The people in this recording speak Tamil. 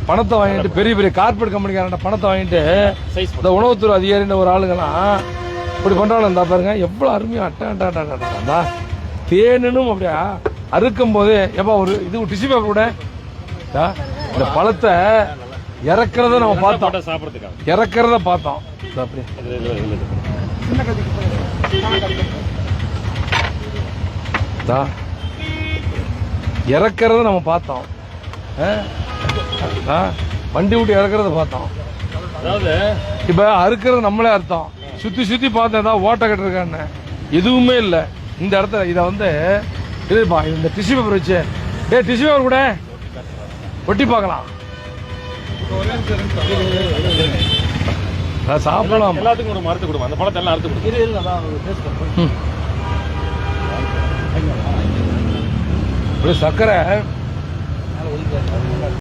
பணத்தை வாங்கிட்டு பெரிய பெரிய கார்பரேட் கம்பெனிக்காரன் பணத்தை வாங்கிட்டு இந்த உணவுத்துறை அதிகாரின்ற ஒரு ஆளுங்கெல்லாம் இப்படி பண்றாங்க. இந்த பாருங்க எவ்வளவு அருமையா அட்டா தேனும் அப்படியா அறுக்கும் போது எப்ப ஒரு இது டிஷ்யூ பேப்பர் கூட இந்த பழத்தை இறக்குறத நம்ம பார்த்தோம், இறக்குறத பார்த்தோம். அப்படி இறக்குறத நம்ம பார்த்தோம், வண்டி விட்டு இறக்குறத பார்த்தோம். அதாவது இப்ப அறுக்கிறது நம்மளே அர்த்தம். சுத்தி சுத்தி பார்த்தேன் ஏதாவது ஓட்ட கட்டிருக்கான்னு எதுவுமே இல்லை. இந்த இடத்துல இதை வந்து இதுப்பா இந்த டிஷ்யூ பேப்பர் வச்சு டிஷ்யூ பேப்பர் கூட ஒட்டி பார்க்கலாம். சாப்பிடலாம். எல்லாத்துக்கும் ஒரு மரத்து கொடுமா, அந்த பழத்தை எல்லாம் அறுத்து கொடுக்கும். சர்க்கரை